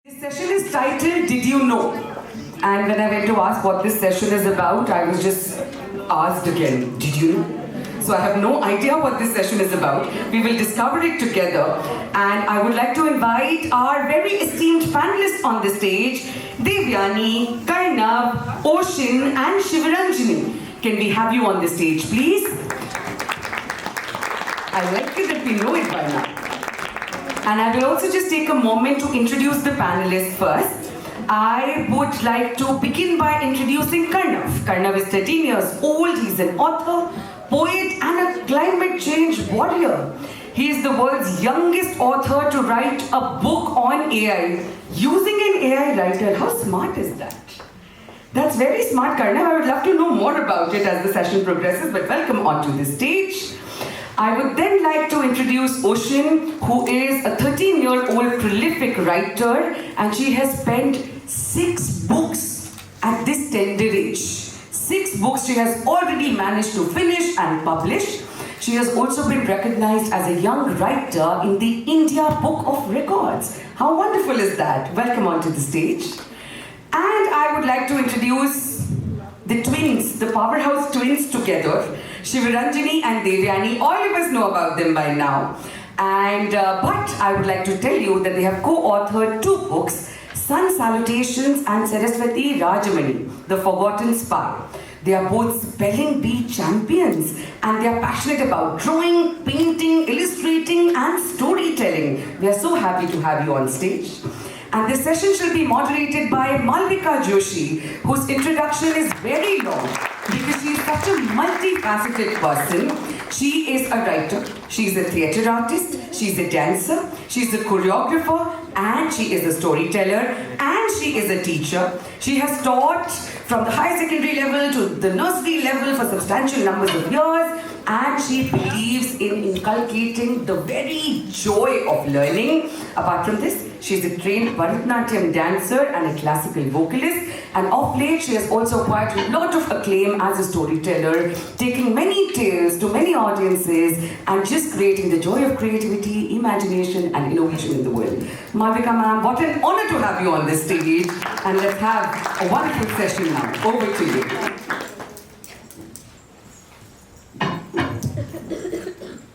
This session is titled Did You Know? And when I went to ask what this session is about, I was just asked again, did you know? So I have no idea what this session is about. We will discover it together. And I would like to invite our very esteemed panelists on the stage, Devyani, Karnav, Oshin and Shivranjani. Can we have you on the stage, please? I like it that we know it by now. And I will also just take a moment to introduce the panelists first. I would like to begin by introducing Karnav. Karnav is 13 years old. He's an author, poet and a climate change warrior. He is the world's youngest author to write a book on AI using an AI writer. How smart is that? That's very smart, Karnav. I would love to know more about it as the session progresses, but welcome onto the stage. I would then like to introduce Oshin, who is a 13-year-old prolific writer, and she has penned 6 books at this tender age. 6 books she has already managed to finish and publish. She has also been recognized as a young writer in the India Book of Records. How wonderful is that? Welcome onto the stage. And I would like to introduce the twins, the powerhouse twins together, Shivranjani and Devyani. All of us know about them by now. And but I would like to tell you that they have co-authored 2 books, Sun Salutations and Saraswati Rajamani, The Forgotten Spy. They are both spelling bee champions and they are passionate about drawing, painting, illustrating and storytelling. We are so happy to have you on stage. And this session shall be moderated by Malavika Joshi, whose introduction is very long because she is such a multifaceted person. She is a writer, she is a theatre artist, she is a dancer, she is a choreographer, and she is a storyteller, and she is a teacher. She has taught from the high secondary level to the nursery level for substantial numbers of years, and she believes in inculcating the very joy of learning. Apart from this, she is a trained Bharatnatyam dancer and a classical vocalist, and of late she has also acquired a lot of acclaim as a storyteller, taking many tales to many audiences and just creating the joy of creativity, imagination and innovation in the world. Malavika ma'am, what an honor to have you on this stage, and let's have a wonderful session now. Over to you.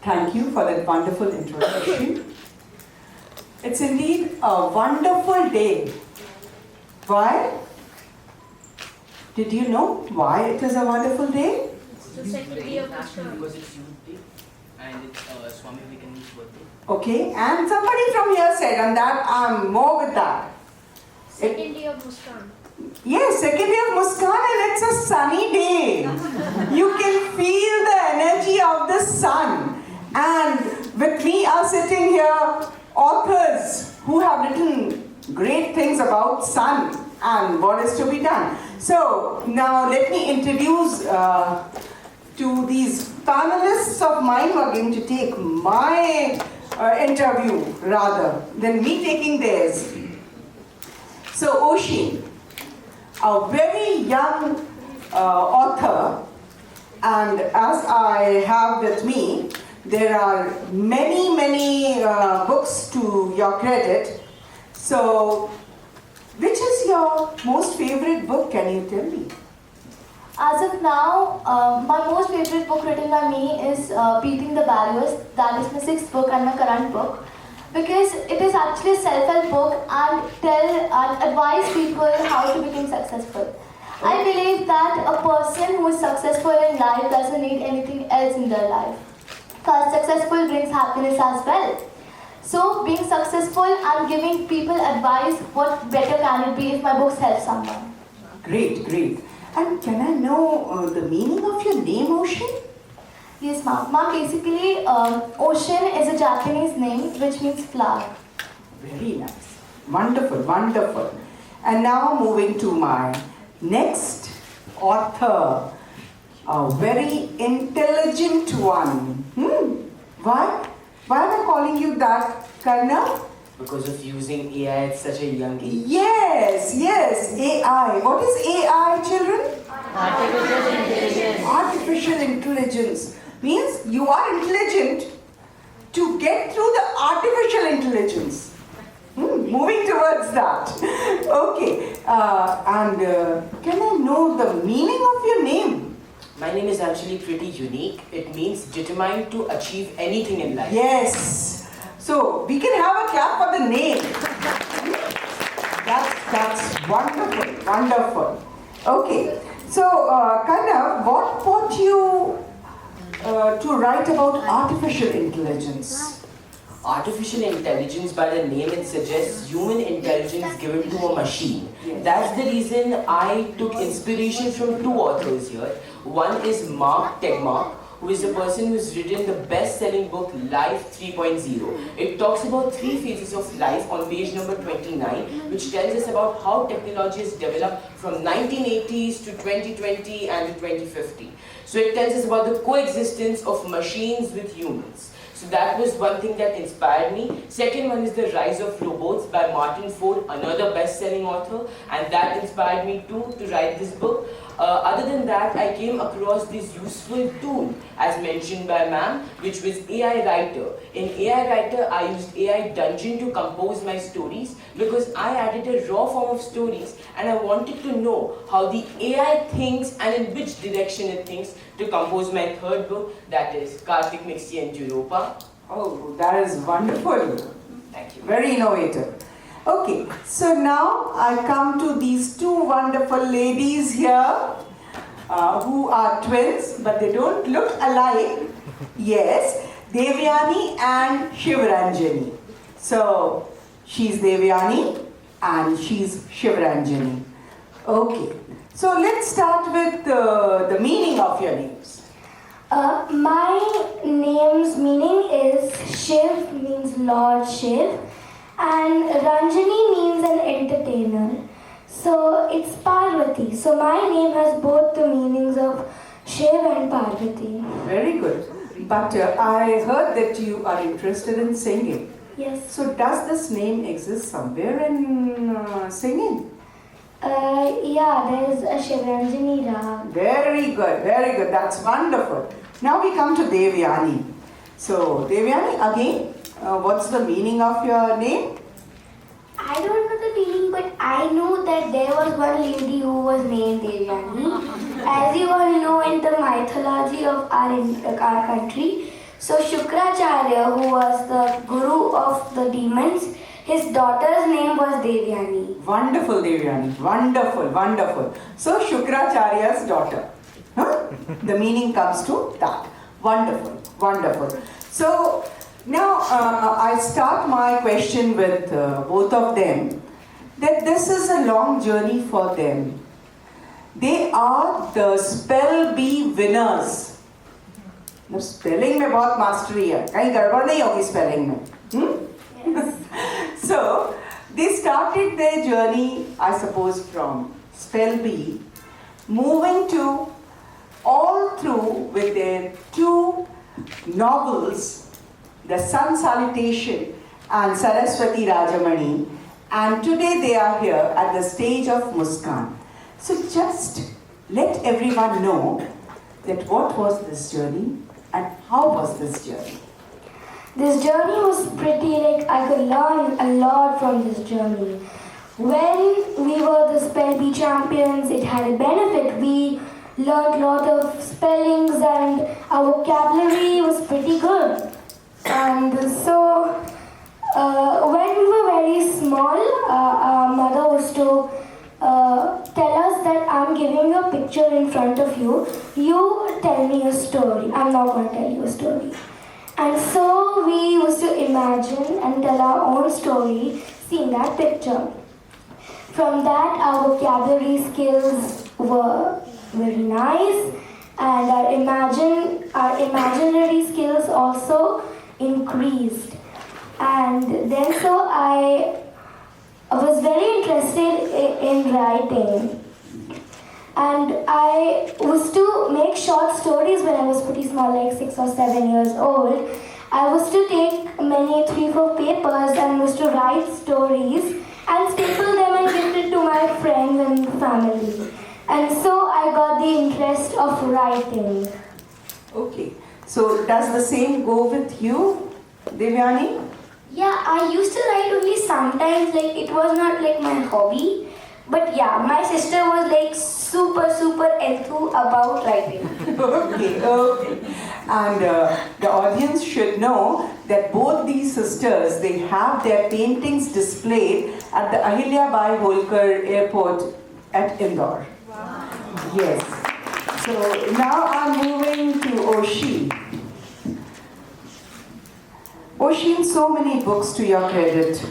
Thank you for that wonderful introduction. It's indeed a wonderful day. Why? Did you know why it is a wonderful day? It's the second day of Muskaan. Because it's Youth Day and it's Swami Vivekananda's birthday. Okay, and somebody from here said, and that I'm more with that. Second day of Muskaan. Yes, second day of Muskaan, and it's a sunny day. You can feel the energy of the sun. And with me are sitting here authors who have written great things about sun and what is to be done. So now let me introduce to these panelists of mine who are going to take my interview rather than me taking theirs. So Oshin, a very young author, and as I have with me, there are many books to your credit. So, which is your most favorite book? Can you tell me? As of now, my most favorite book written by me is Beating the Barriers. That is my 6th book and my current book. Because it is actually a self-help book and advise people how to become successful. I believe that a person who is successful in life doesn't need anything else in their life. Because successful brings happiness as well. So being successful and giving people advice, what better can it be if my books help someone? Great, great. And can I know the meaning of your name, Oshin? Yes, ma'am. Ma'am, basically, Oshin is a Japanese name which means flower. Very nice. Wonderful, wonderful. And now moving to my next author. A very intelligent one. Why? Why am I calling you that, Karnav? Because of using AI at such a young age. Yes, AI. What is AI, children? Artificial intelligence. Artificial intelligence. Means you are intelligent to get through the artificial intelligence. moving towards that. Okay, can I know the meaning of your name? My name is actually pretty unique. It means determined to achieve anything in life. Yes. So we can have a clap for the name. That's wonderful, wonderful. Okay. So, Karnav, what brought you to write about artificial intelligence? Artificial intelligence, by the name it suggests human intelligence given to a machine. Yes. That's the reason I took inspiration from two authors here. One is Mark Tegmark, who is the person who's written the best-selling book Life 3.0. It talks about 3 phases of life on page number 29, which tells us about how technology has developed from 1980s to 2020 and to 2050. So it tells us about the coexistence of machines with humans. So that was one thing that inspired me. Second one is The Rise of Robots by Martin Ford, another best-selling author, and that inspired me too to write this book. Other than that, I came across this useful tool, as mentioned by ma'am, which was AI Writer. In AI Writer, I used AI Dungeon to compose my stories because I added a raw form of stories and I wanted to know how the AI thinks and in which direction it thinks to compose my third book, that is Kartik, Mixi and Europa. Oh, that is wonderful. Thank you. Very innovative. Okay, so now I come to these two wonderful ladies here who are twins, but they don't look alike. Yes, Devyani and Shivranjani. So, she's Devyani and she's Shivranjani. Okay, so let's start with the meaning of your names. My name's meaning is Shiv means Lord Shiv, and Ranjani means an entertainer. So it's Parvati. So my name has both the meanings of Shiv and Parvati. Very good. But I heard that you are interested in singing. Yes. So does this name exist somewhere in singing? Yeah, there's a Shivranjani Rag. Very good, very good. That's wonderful. Now we come to Devyani. So Devyani, again, what's the meaning of your name? I don't know the meaning, but I know that there was one lady who was named Devyani. As you all know, in the mythology of our country, so Shukracharya, who was the guru of the demons, his daughter's name was Devyani. Wonderful, Devyani. Wonderful, wonderful. So Shukracharya's daughter. Huh? The meaning comes to that. Wonderful, wonderful. So now I start my question with both of them, that this is a long journey for them. They are the spell bee winners. The spelling में बहुत mastery है, कहीं गड़बड़ नहीं होगी spelling में. So they started their journey, I suppose, from spell bee, moving to all through with their two novels, The Sun Salutation and Saraswati Rajamani, and today they are here at the stage of Muskaan. So just let everyone know that what was this journey and how was this journey? This journey was pretty, like I could learn a lot from this journey. When we were the spell bee champions, it had a benefit. We learned a lot of spellings and our vocabulary was pretty good. And so when we were very small, our mother used to tell us that I'm giving you a picture in front of you. You tell me a story. I'm not going to tell you a story. And so we used to imagine and tell our own story seeing that picture. From that, our vocabulary skills were very nice, and our imaginary skills also increased. And then so I was very interested in writing. And I used to make short stories when I was pretty small, like 6 or 7 years old. I used to take many 3-4 papers and used to write stories and staple them and give it to my friends and family. And so I got the interest of writing. Okay, so does the same go with you, Devyani? Yeah, I used to write only sometimes like it was not like my hobby, but yeah, my sister was like super enthused about writing. Okay. And the audience should know that both these sisters, they have their paintings displayed at the Ahilyabai Holkar Airport at Indore. Wow. Yes. So now I'm moving to Oshin. Oshin, so many books to your credit.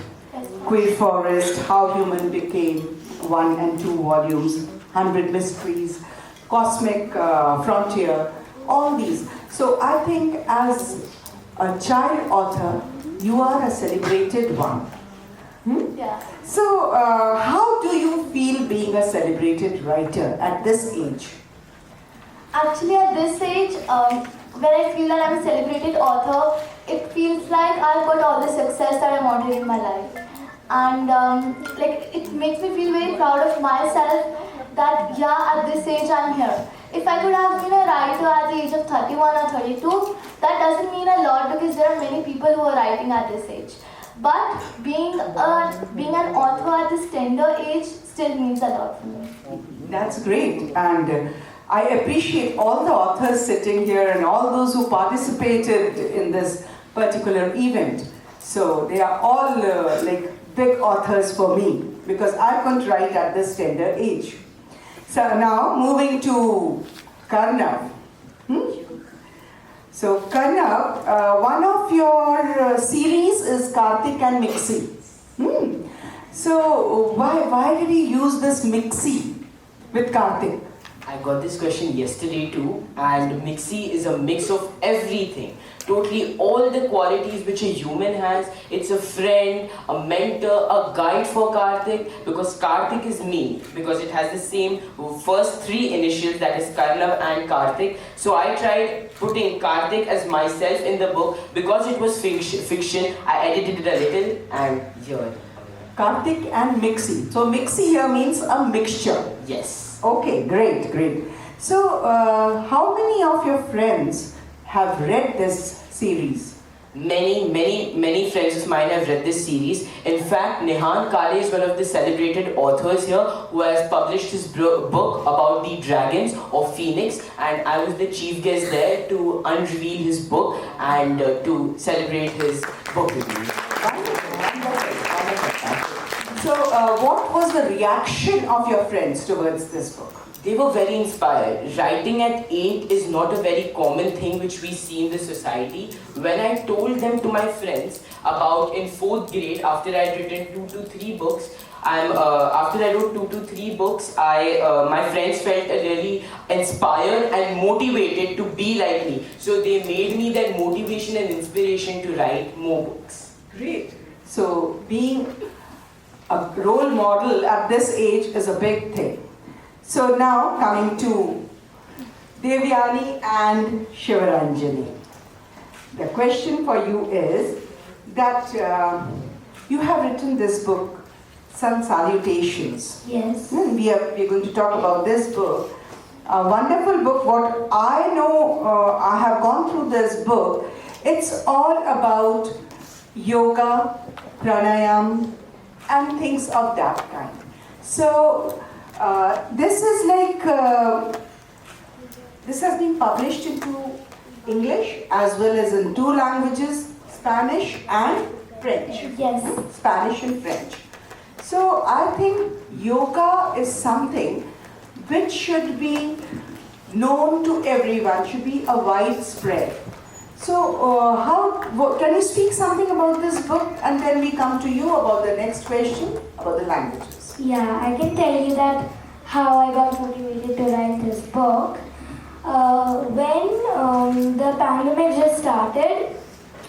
Queer Forest, How Human Became, 1 and 2 volumes, 100 Mysteries, Cosmic Frontier, all these. So I think as a child author, you are a celebrated one. Yeah. So how do you feel being a celebrated writer at this age? Actually, at this age, when I feel that I'm a celebrated author, it feels like I've got all the success that I wanted in my life. And like it makes me feel very proud of myself that yeah, at this age I'm here. If I could have been a writer at the age of 31 or 32, that doesn't mean a lot because there are many people who are writing at this age. But being an author at this tender age still means a lot for me. That's great, and I appreciate all the authors sitting here and all those who participated in this particular event. So they are all like big authors for me because I couldn't write at this tender age. So now moving to Karnav. So Karnav, one of your series is Karthik and Mixi. So why did he use this Mixi with Karthik? I got this question yesterday too, and Mixi is a mix of everything. Totally all the qualities which a human has. It's a friend, a mentor, a guide for Karthik, because Karthik is me, because it has the same first 3 initials, that is Karnav and Karthik. So I tried putting Karthik as myself in the book. Because it was fiction, I edited it a little, and here. Karthik and Mixi. So Mixi here means a mixture. Yes. Okay, great. So how many of your friends have read this series? Many friends of mine have read this series. In fact, Nihan Kale is one of the celebrated authors here who has published his book about the dragons of Phoenix, and I was the chief guest there to unreveal his book and to celebrate his book with me. So what was the reaction of your friends towards this book? They were very inspired. Writing at 8 is not a very common thing which we see in the society. When I told them to my friends about in 4th grade, after I had written 2 to 3 books, after I wrote 2 to 3 books, my friends felt really inspired and motivated to be like me. So they made me that motivation and inspiration to write more books. Great. So being a role model at this age is a big thing. So now coming to Devyani and Shivranjani. The question for you is that you have written this book, Sun Salutations. Yes. We're going to talk about this book. A wonderful book. What I know, I have gone through this book. It's all about yoga, pranayam, and things of that kind. So this is like, this has been published into English as well as in 2 languages, Spanish and French. Yes. Spanish and French. So I think yoga is something which should be known to everyone, should be a widespread. So can you speak something about this book, and then we come to you about the next question about the languages. Yeah, I can tell you that how I got motivated to write this book. When the pandemic just started,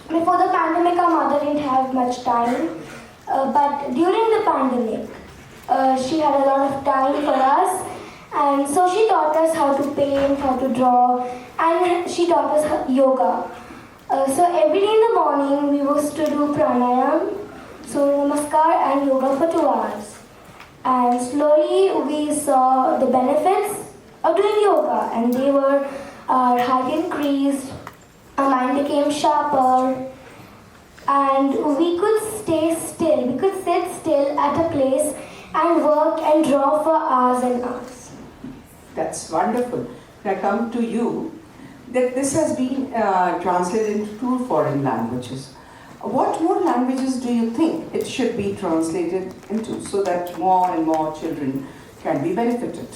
before the pandemic our mother didn't have much time, but during the pandemic she had a lot of time for us, and so she taught us how to paint, how to draw, and she taught us yoga. So every day in the morning we used to do pranayam, so namaskar and yoga for 2 hours. And slowly we saw the benefits of doing yoga, and they were our height increased, our mind became sharper, and we could stay still. We could sit still at a place and work and draw for hours and hours. That's wonderful. I come to you that this has been translated into 2 foreign languages. What more languages do you think it should be translated into so that more and more children can be benefited?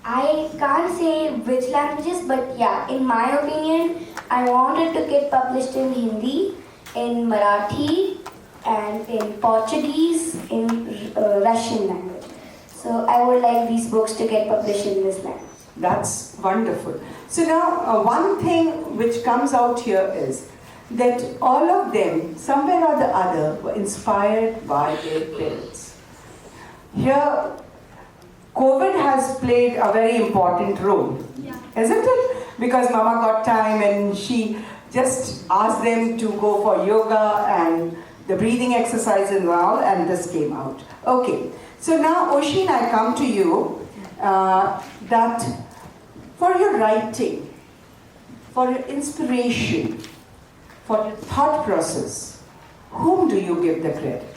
I can't say which languages, but yeah, in my opinion, I wanted to get published in Hindi, in Marathi, and in Portuguese, in Russian language. So I would like these books to get published in this language. That's wonderful. So now, one thing which comes out here is that all of them, somewhere or the other, were inspired by their parents. Here, COVID has played a very important role, isn't it? Because Mama got time and she just asked them to go for yoga and the breathing exercise and all, and this came out. Okay, so now Oshin, I come to you that for your writing, for your inspiration, for your thought process, whom do you give the credit?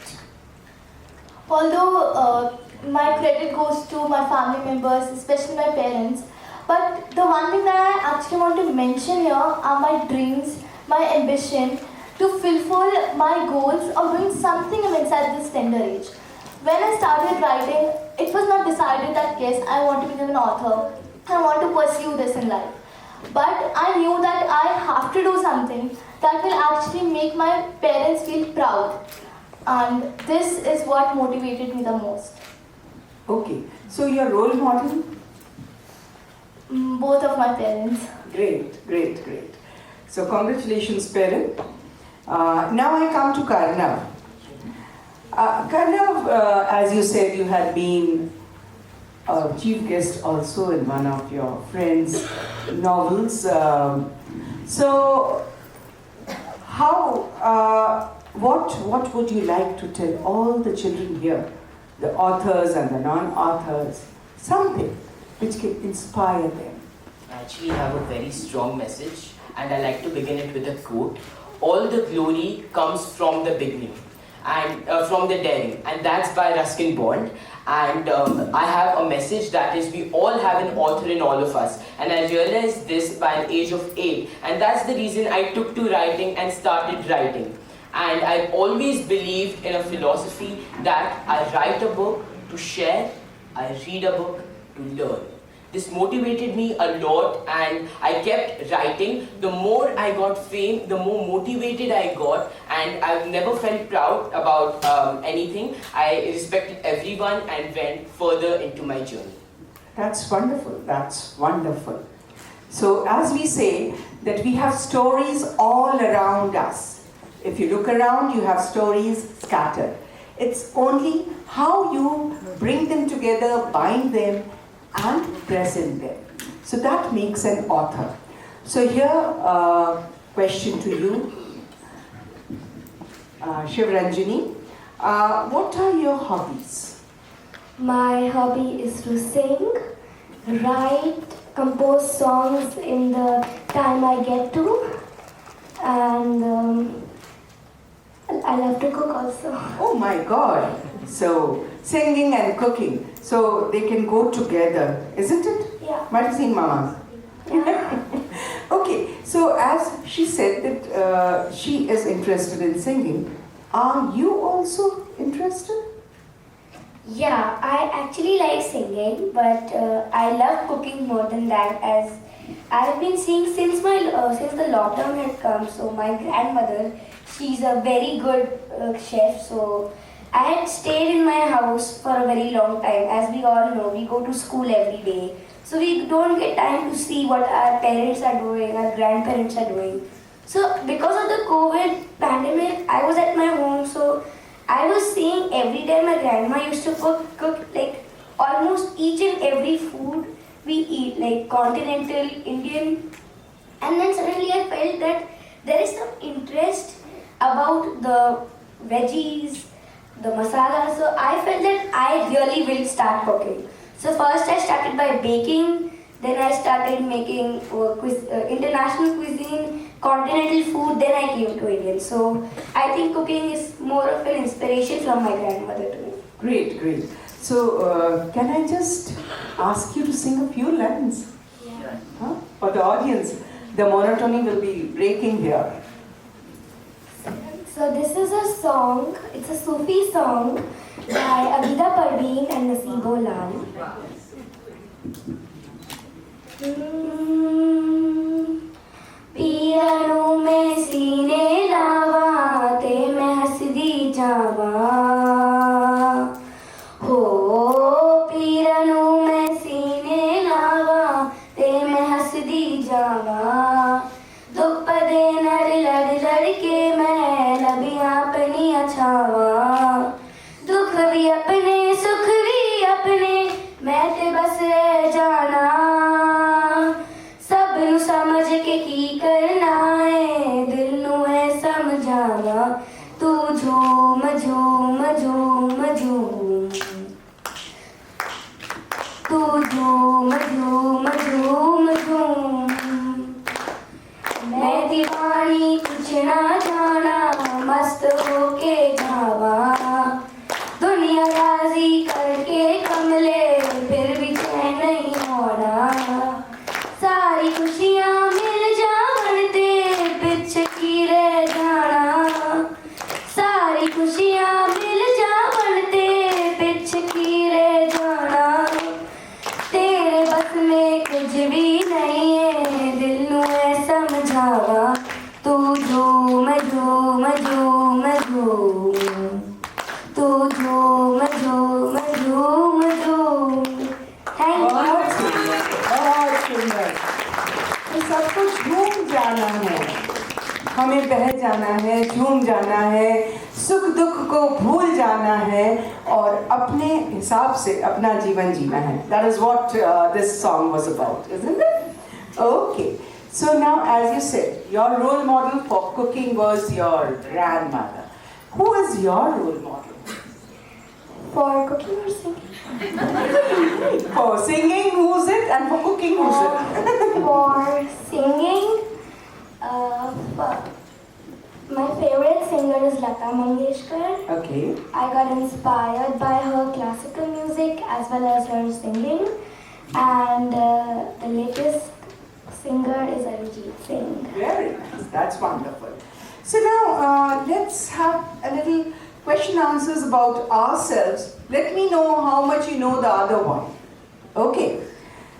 Although my credit goes to my family members, especially my parents, but the one thing that I actually want to mention here are my dreams, my ambition to fulfill my goals of doing something immense at this tender age. When I started writing, it was not decided that yes, I want to become an author, I want to pursue this in life. But I knew that I have to do something that will actually make my parents feel proud. And this is what motivated me the most. Okay, so your role model? Both of my parents. Great, great, great. So congratulations, parent. Now I come to Karnav. Karnav, as you said, you had been a chief guest also in one of your friends' novels. So, what would you like to tell all the children here, the authors and the non-authors, something which can inspire them? I actually have a very strong message, and I like to begin it with a quote. All the glory comes from the beginning, and from the daring, and that's by Ruskin Bond. And I have a message that is, we all have an author in all of us, and I realized this by an age of 8, and that's the reason I took to writing and started writing. And I've always believed in a philosophy that I write a book to share, I read a book to learn. This motivated me a lot, and I kept writing. The more I got fame, the more motivated I got, and I've never felt proud about anything. I respected everyone and went further into my journey. That's wonderful, that's wonderful. So as we say that we have stories all around us. If you look around, you have stories scattered. It's only how you bring them together, bind them, and present them. So that makes an author. So here, question to you, Shivranjani. What are your hobbies? My hobby is to sing, write, compose songs in the time I get to, and I love to cook also. Oh my God! So singing and cooking, so they can go together, isn't it? Yeah. Medicine mamas. Okay, so as she said that she is interested in singing, are you also interested? Yeah, I actually like singing, but I love cooking more than that, as I've been seeing since the lockdown had come. So my grandmother, she's a very good chef. So I had stayed in my house for a very long time. As we all know, we go to school every day, so we don't get time to see what our parents are doing, our grandparents are doing. So because of the COVID pandemic, I was at my home, so I was seeing every day my grandma used to cook like almost each and every food we eat, like continental, Indian. And then suddenly I felt that there is some interest about the veggies, the masala. So I felt that I really will start cooking. So first I started by baking, then I started making international cuisine, continental food, then I came to Indian. So I think cooking is more of an inspiration from my grandmother to me. Great, great. So, can I just ask you to sing a few lines? Yeah. Huh? For the audience, the monotony will be breaking here. So this is a song, it's a Sufi song by Abida Parveen and Nasibo Lal. पियरों में सीने लावा ते मैं हंसदी जावा हो पीरनों में सीने लावा ते मैं हंसदी जावा दुपदे नर लड़ लड़ के मैं लबियां अपनी अछावा दुख भी अपने सुख भी अपने मैं ते बस रह जाना सब नु समझ के की करना है दिल नु है समझाना तू झूम झूम झूम झूम तू झूम झूम झूम झूम मैं दीवानी कुछ ना जाना मस्त होके जावा दुनिया राजी करके कमले फिर भी चैन नहीं होना सारी खुशियाँ मिल जावन ते पिछ की रह जाना सारी खुशियाँ मिल जावन ते पिछ की रह जाना तेरे बस में कुछ भी नहीं है दिल नू है समझावा तू झूम झूम झूम झूम तू झूम झूम झूम झूम थैंक यू बहुत सुंदर, बहुत सुंदर। तो सब कुछ झूम जाना है, हमें बह जाना है, झूम जाना है, सुख दुख को भूल जाना है और अपने हिसाब से अपना जीवन जीना है. That is what this song was about, isn't it? Okay. So now, as you said, your role model for cooking was your grandmother. Who is your role model? For cooking or singing? For singing, who's it? And for cooking, who's it? For singing, my favorite singer is Lata Mangeshkar. Okay. I got inspired by her classical music as well as her singing. And the latest singer is Arijit Singh. Very nice. That's wonderful. So now, let's have a little question answers about ourselves. Let me know how much you know the other one. Okay.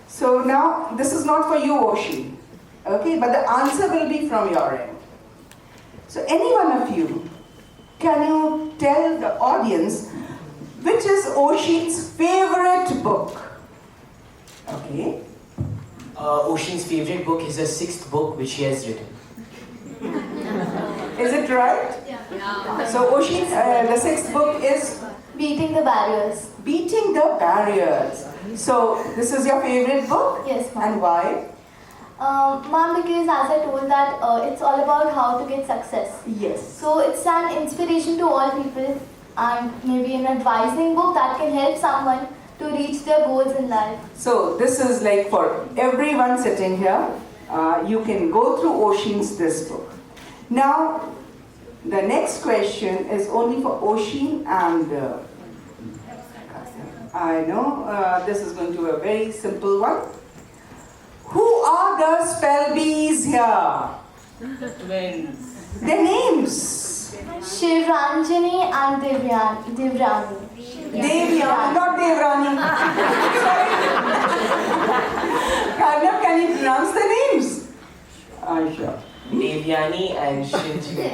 So now, this is not for you, Oshin. Okay, but the answer will be from your end. So any one of you, can you tell the audience which is Oshin's favorite book? Okay. Oshin's favorite book is the 6th book which he has written. Is it right? Yeah. So Oshin, the 6th book is Beating the Barriers. Beating the Barriers. So this is your favorite book? Yes, ma'am. And why? Ma'am, because as I told that it's all about how to get success. Yes. So it's an inspiration to all people and maybe an advising book that can help someone to reach their goals in life. So this is like for everyone sitting here. You can go through Oshin's this book. Now, the next question is only for Oshin and I know this is going to be a very simple one. Who are the spell bees here? Twins. Their names. Shivranjani and Devyani. Devyani, not Devrani. Karnav, can you pronounce the names? Sure. Devyani and Shivranjani.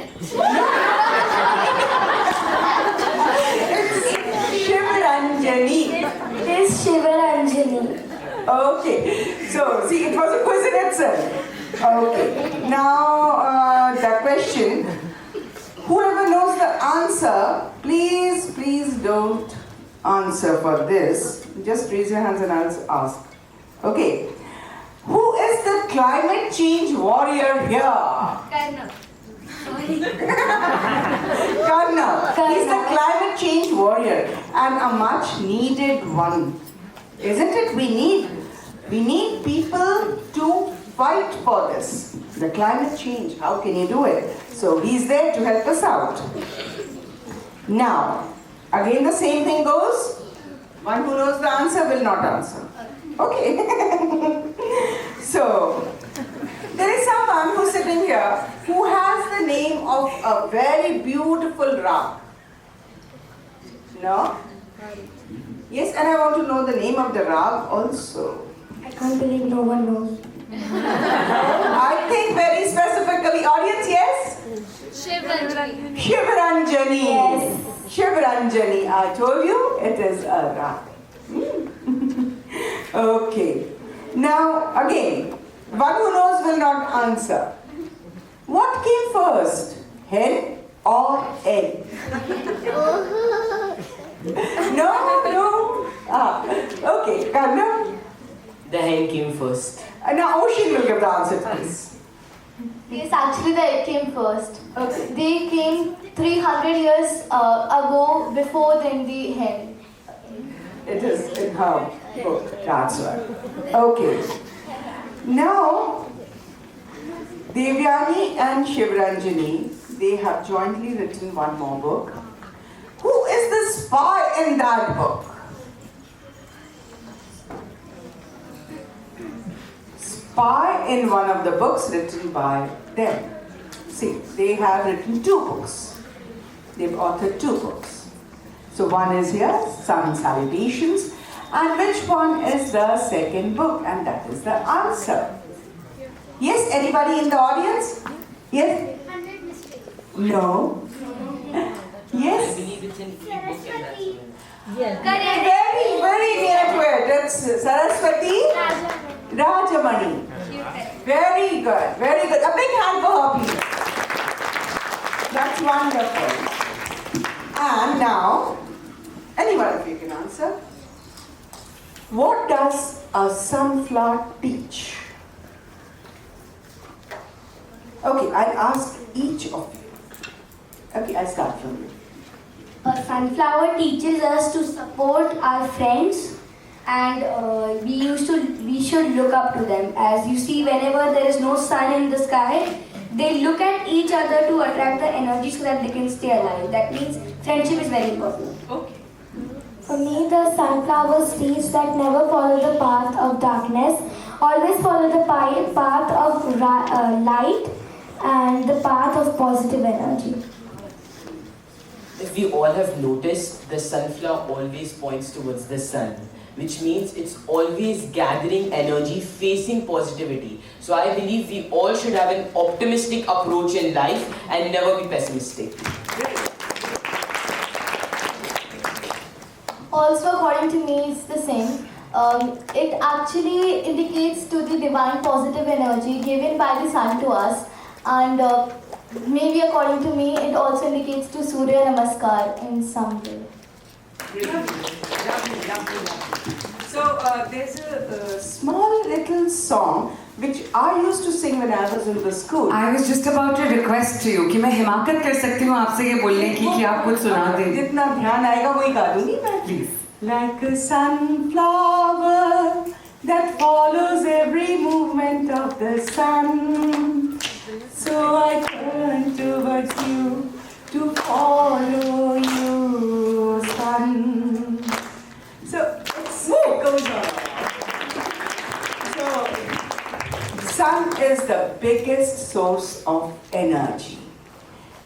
Shivranjani. It is Shivranjani. Okay. So, see, it was a quiz in itself. Okay. Now, the question. Whoever knows the answer, please don't answer for this. Just raise your hands and I'll ask. Okay. Who is the climate change warrior here? Karnav. Karnav. He's the climate change warrior and a much needed one. Isn't it? We need people to fight for this. The climate change, how can you do it? So he's there to help us out. Now, again the same thing goes. One who knows the answer will not answer. Okay. So, there is someone who's sitting here who has the name of a very beautiful rag. No? Yes, and I want to know the name of the rag also. I can't believe no one knows. I think very specifically, audience, yes? Shivranjani. Shivranjani. Yes. Shivranjani. I told you it is a rag. Okay. Now, again, one who knows will not answer. What came first? Hen or egg? No. Okay, Karnav. The hen came first. Now Oshin will give the answer to this. Yes, actually the egg came first. Okay. They came 300 years ago before then the hen. It is in her book, that's why. Okay. Now, Devyani and Shivranjani, they have jointly written one more book. Who is the spy in that book? Spy in one of the books written by them. See, they have written 2 books. They've authored 2 books. So one is here, Sun Salutations, and which one is the second book? And that is the answer. Yes, anybody in the audience? Yes? No? I Yes? believe it's an e-book and that's it. Very, very near to it. It's Saraswati Rajamani. Very good, very good. A big hand for her, please. That's wonderful. And now, anyone of you can answer. What does a sunflower teach? Okay, I'll ask each of you. Okay, I'll start from you. A sunflower teaches us to support our friends, and we should look up to them. As you see, whenever there is no sun in the sky, they look at each other to attract the energy so that they can stay alive. That means friendship is very important. Okay. For me, the sunflowers teach that never follow the path of darkness. Always follow the path of light and the path of positive energy. If we all have noticed, the sunflower always points towards the sun, which means it's always gathering energy, facing positivity. So I believe we all should have an optimistic approach in life and never be pessimistic. Also, according to me, it's the same. It actually indicates to the divine positive energy given by the sun to us, and maybe according to me, it also indicates to Surya Namaskar in some way. So there's a small little song which I used to sing when I was in the school. I was just about to request to you कि मैं हिमाकत कर सकती हूँ आपसे ये बोलने की कि आप कुछ सुना दें. जितना ध्यान आएगा वही गा दूंगी मैं. Please. Like a sunflower that follows every movement of the sun, so I turn towards you to follow you, sun. So it goes on. So sun is the biggest source of energy,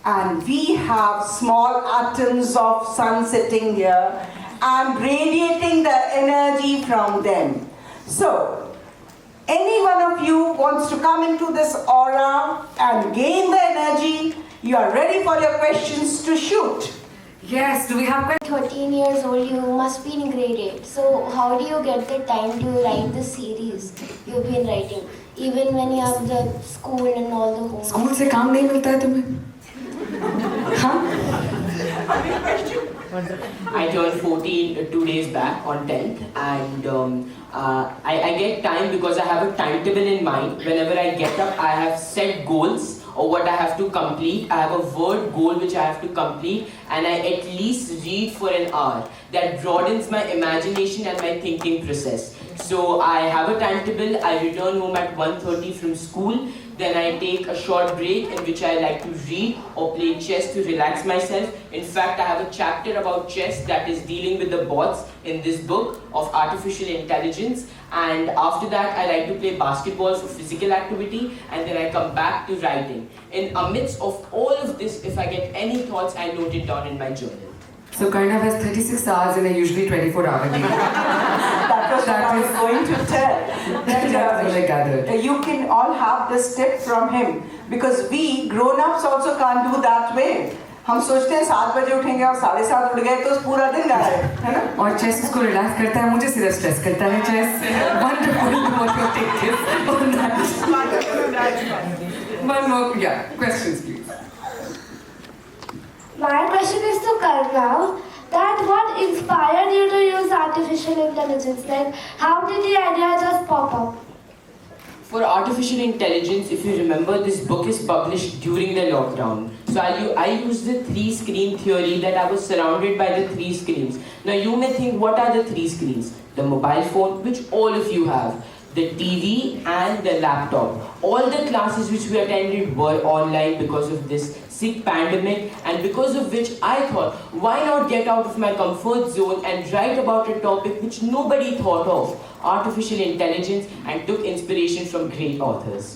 and we have small atoms of sun sitting here and radiating the energy from them. So, any one of you wants to come into this aura and gain the energy, you are ready for your questions to shoot. Yes, do we have questions? 13 years old, you must be in grade 8. So how do you get the time to write the series you've been writing? Even when you have the school and all the homework. School से काम नहीं मिलता है तुम्हें? हाँ? I turned 14 2 days back on 10th, and I get time because I have a timetable in mind. Whenever I get up, I have set goals or what I have to complete. I have a word goal which I have to complete, and I at least read for an hour. That broadens my imagination and my thinking process. So I have a timetable, I return home at 1:30 from school, then I take a short break in which I like to read or play chess to relax myself. In fact, I have a chapter about chess that is dealing with the bots in this book of artificial intelligence. And after that, I like to play basketball for physical activity, and then I come back to writing. In amidst of all of this, if I get any thoughts, I note it down in my journal. So Karnav has 36 hours in a usually 24-hour day. That was what I was going to tell. That's what I gathered. You can all have this tip from him, because we grown-ups also can't do that way. हम सोचते हैं 7 बजे उठेंगे और 7:30 उठ गए तो पूरा दिन गायब है ना? और चेस उसको रिलैक्स करता है, मुझे सिर्फ स्ट्रेस करता है chess. Wonderful what your take is on that. One more, yeah, questions please. My question is to Karnav, that what inspired you to use artificial intelligence? Like, how did the idea just pop up? For artificial intelligence, if you remember, this book is published during the lockdown. So I used the 3-screen theory, that I was surrounded by the 3 screens. Now you may think, what are the 3 screens? The mobile phone, which all of you have, the TV and the laptop. All the classes which we attended were online because of this sick pandemic, and because of which I thought, why not get out of my comfort zone and write about a topic which nobody thought of, artificial intelligence, and took inspiration from great authors.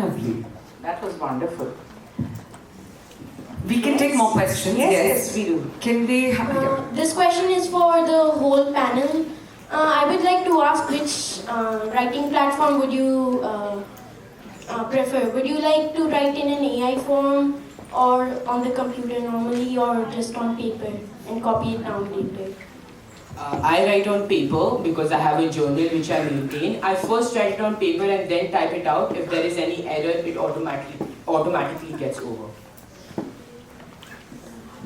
Lovely. That was wonderful. We can take more questions. Yes, we do. Can we have This question is for the whole panel. I would like to ask, which writing platform would you prefer? Would you like to write in an AI form, or on the computer normally, or just on paper and copy it down later? I write on paper because I have a journal which I maintain. I first write it on paper and then type it out. If there is any error, it automatically gets over.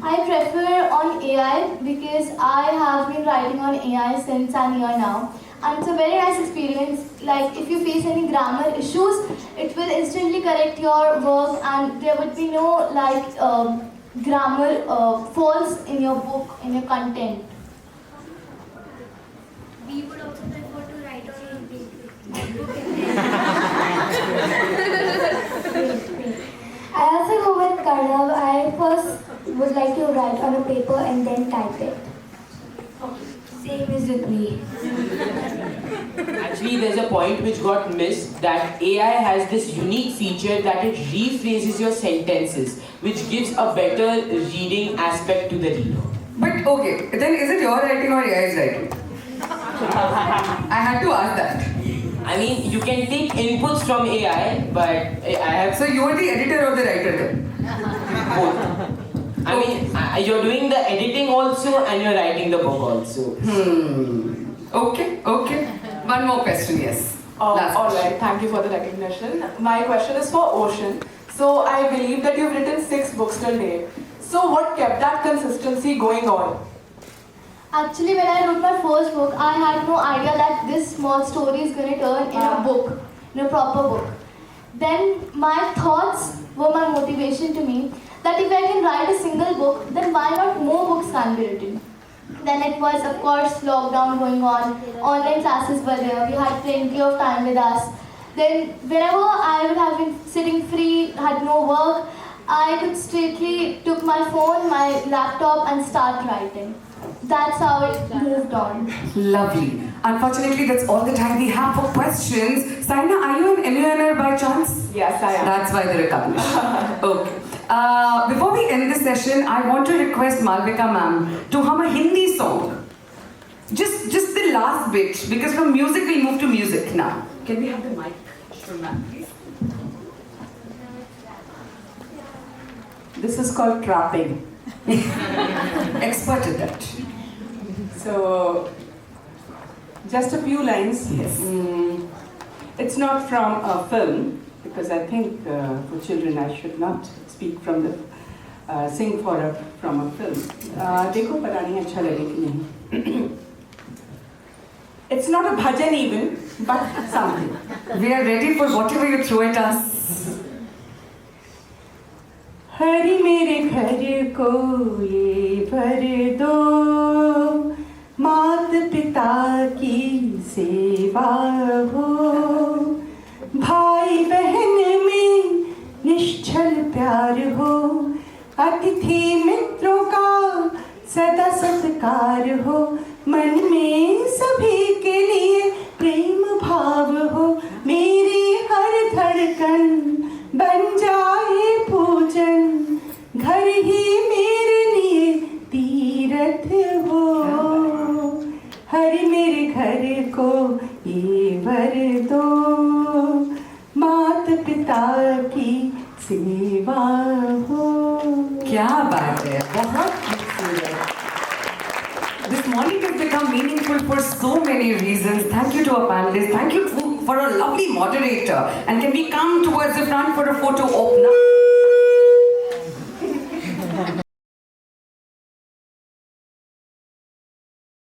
I prefer on AI because I have been writing on AI since I'm here now. And it's a very nice experience. Like, if you face any grammar issues, it will instantly correct your work, and there would be no grammar faults in your book, in your content. We would also prefer to write on paper. I also go with Karnav. I first would like to write on a paper and then type it. Same is with me. Actually, there's a point which got missed, that AI has this unique feature that it rephrases your sentences, which gives a better reading aspect to the reader. But okay, then is it your writing or AI's writing? I had to ask that. I mean, you can take inputs from AI, but I have So you are the editor or the writer then? both. I mean, you're doing the editing also and you're writing the book also. Okay. One more question, yes. Last All question. right, thank you for the recognition. My question is for Oshin. So I believe that you've written 6 books till date. So what kept that consistency going on? Actually, when I wrote my first book, I had no idea that this small story is going to turn in a book, in a proper book. Then my thoughts were my motivation to me, that if I can write a single book, then why not more books can be written? Then it was, of course, lockdown going on, online classes were there, we had plenty of time with us. Then whenever I would have been sitting free, had no work, I could straightly took my phone, my laptop and start writing. That's how it moved on. Lovely. Unfortunately, that's all the time we have for questions. Saina, are you an MUNer by chance? Yes, I am. That's why the recognition. Okay. Before we end this session, I want to request Malavika ma'am to hum a Hindi song. Just the last bit, because from music we'll move to music now. Can we have the mic from ma'am, please? This is called trapping. Expert at that. So, just a few lines. Yes. It's not from a film, because I think for children I should not speak from the sing from a film. देखो पता नहीं अच्छा लगे कि नहीं. It's not a bhajan even, but something. We are ready for whatever you throw at us. Hari मेरे घर को ये भर दो, मात पिता की सेवा हो, भाई बहन में निश्चल प्यार हो, अतिथि मित्रों का सदा सत्कार हो, मन में सभी के लिए प्रेम भाव हो, मेरी हर धड़कन बन जाए पूजन, घर ही मेरे लिए तीर्थ हो, हरि मेरे घर को ये वर दो, माता पिता की सेवा हो। क्या बात है, बहुत खूबसूरत। This morning has become meaningful for so many reasons. Thank you to our panelists. Thank you for a lovely moderator. And can we come towards the front for a photo op now?